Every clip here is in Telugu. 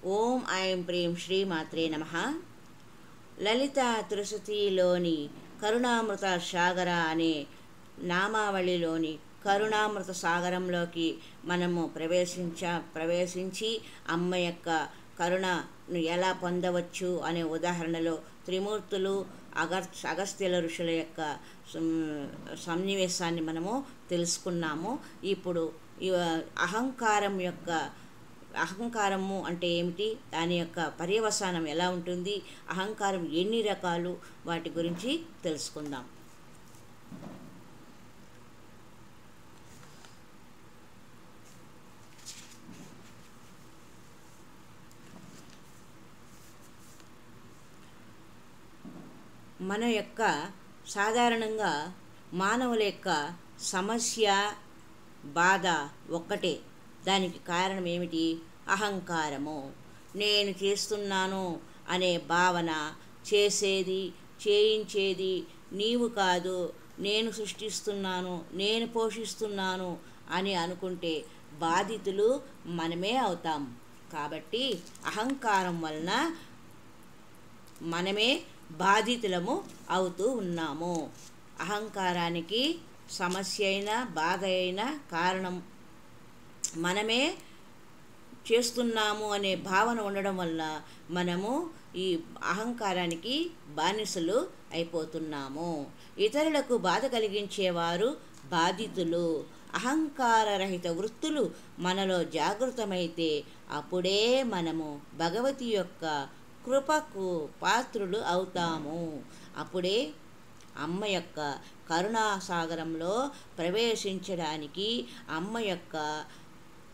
ఓం ఐం ప్రీం శ్రీమాత్రే నమః. లలిత త్రిశతిలోని కరుణామృత సాగర అనే నామావళిలోని కరుణామృత సాగరంలోకి మనము ప్రవేశించి అమ్మ యొక్క కరుణను ఎలా పొందవచ్చు అనే ఉదాహరణలో త్రిమూర్తులు అగస్త్యుల ఋషుల యొక్క సన్నివేశాన్ని మనము తెలుసుకున్నాము. ఇప్పుడు అహంకారము అంటే ఏమిటి, దాని యొక్క పర్యవసానం ఎలా ఉంటుంది, అహంకారం ఎన్ని రకాలు, వాటి గురించి తెలుసుకుందాం. మన యొక్క సాధారణంగా మానవుల యొక్క సమస్య బాధ ఒక్కటే. దానికి కారణం ఏమిటి? అహంకారము. నేను చేస్తున్నాను అనే భావన, చేయించేది నీవు కాదు, నేను సృష్టిస్తున్నాను, నేను పోషిస్తున్నాను అని అనుకుంటే బాధితులు మనమే అవుతాం. కాబట్టి అహంకారం వలన మనమే బాధితులము అవుతూ ఉన్నాము. అహంకారానికి సమస్య అయినా బాధ అయినా కారణం మనమే చేస్తున్నాము అనే భావన ఉండడం వల్ల మనము ఈ అహంకారానికి బానిసలు అయిపోతున్నాము. ఇతరులకు బాధ కలిగించేవారు బాధితులు. అహంకారరహిత వృత్తులు మనలో జాగృతమైతే అప్పుడే మనము భగవతి యొక్క కృపకు పాత్రులు అవుతాము. అప్పుడే అమ్మ యొక్క కరుణాసాగరంలో ప్రవేశించడానికి, అమ్మ యొక్క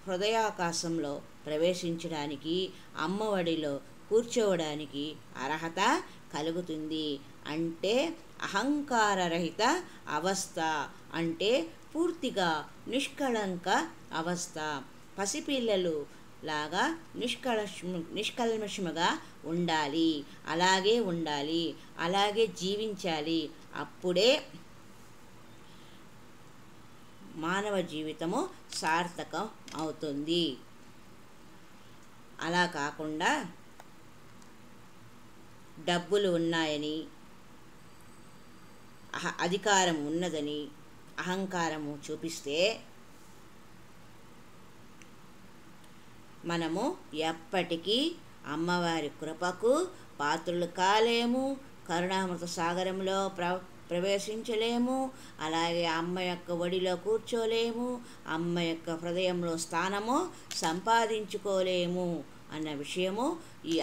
హృదయాకాశంలో ప్రవేశించడానికి, అమ్మఒడిలో కూర్చోవడానికి అర్హత కలుగుతుంది. అంటే అహంకారరహిత అవస్థ అంటే పూర్తిగా అవస్థ. పసిపిల్లలు లాగా నిష్కల్మషముగా ఉండాలి, అలాగే జీవించాలి. అప్పుడే మానవ జీవితము సార్థకం అవుతుంది. అలా కాకుండా డబ్బులు ఉన్నాయని, అధికారం ఉన్నదని అహంకారము చూపిస్తే మనము ఎప్పటికీ అమ్మవారి కృపకు పాత్రులు కాలేము, కరుణామృత సాగరంలో ప్రవేశించలేము, అలాగే అమ్మ యొక్క ఒడిలో కూర్చోలేము, అమ్మ యొక్క హృదయంలో స్థానము సంపాదించుకోలేము అన్న విషయము ఈ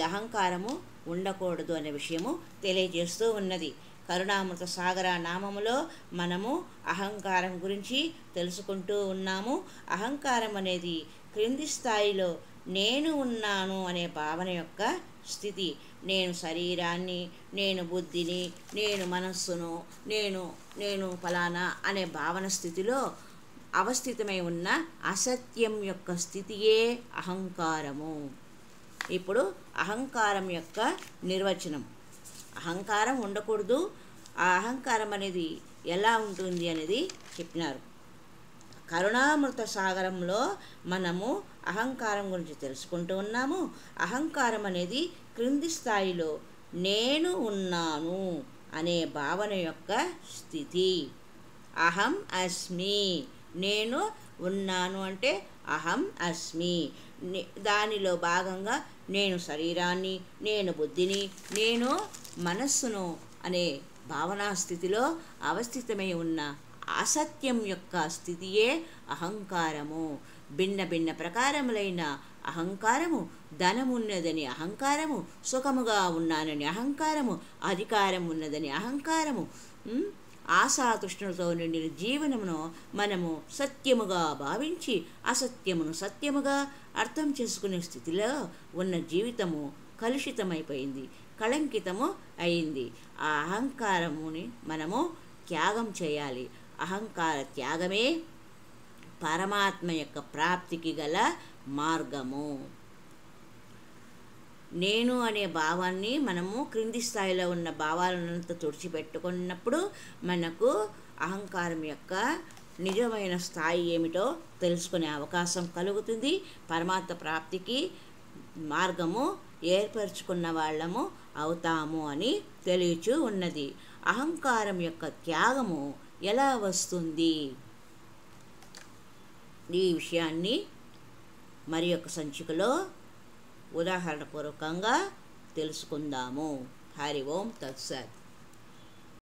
అహంకారము ఉండకూడదు అనే విషయము తెలియజేస్తూ ఉన్నది. కరుణామృత సాగర నామములో మనము అహంకారం గురించి తెలుసుకుంటూ ఉన్నాము. అహంకారం అనేది క్రింది స్థాయిలో నేను ఉన్నాను అనే భావన యొక్క స్థితి. నేను శరీరాన్ని, నేను బుద్ధిని, నేను మనస్సును, నేను ఫలానా అనే భావన స్థితిలో అవస్థితమై ఉన్న అసత్యం యొక్క స్థితియే అహంకారము. ఇప్పుడు అహంకారం యొక్క నిర్వచనం. అహంకారం ఉండకూడదు, ఆ అహంకారం అనేది ఎలా ఉంటుంది అనేది చెప్పినారు. కరుణామృత సాగరంలో మనము అహంకారం గురించి తెలుసుకుంటూ ఉన్నాము. అహంకారం అనేది క్రింది స్థాయిలో నేను ఉన్నాను అనే భావన యొక్క స్థితి. అహం అస్మి, నేను ఉన్నాను అంటే అహం అస్మి. దానిలో భాగంగా నేను శరీరాన్ని, నేను బుద్ధిని, నేను మనస్సును అనే భావనా స్థితిలో అవస్థితమై ఉన్న అసత్యం యొక్క స్థితియే అహంకారము. భిన్న ప్రకారములైన అహంకారము, ధనమున్నదని అహంకారము, సుఖముగా ఉన్నానని అహంకారము, అధికారం ఉన్నదని అహంకారము, ఆశాతృష్ణులతో నిండిన జీవనమును మనము సత్యముగా భావించి అసత్యమును సత్యముగా అర్థం చేసుకునే స్థితిలో ఉన్న జీవితము కలుషితమైపోయింది, కళంకితము అయింది. ఆ అహంకారముని మనము త్యాగం చేయాలి. అహంకార త్యాగమే పరమాత్మ యొక్క ప్రాప్తికి గల మార్గము. నేను అనే భావాన్ని మనము క్రింది స్థాయిలో ఉన్న భావాలనంతా తుడిచిపెట్టుకున్నప్పుడు మనకు అహంకారం యొక్క నిజమైన స్థాయి ఏమిటో తెలుసుకునే అవకాశం కలుగుతుంది. పరమాత్మ ప్రాప్తికి మార్గము ఏర్పరచుకున్న వాళ్ళము అవుతాము అని తెలియచూ ఉన్నది. అహంకారం యొక్క త్యాగము ఎలా వస్తుంది? ఈ విషయాన్ని మరి యొక్క సంచికలో ఉదాహరణపూర్వకంగా తెలుసుకుందాము. హరి ఓం తత్సత్.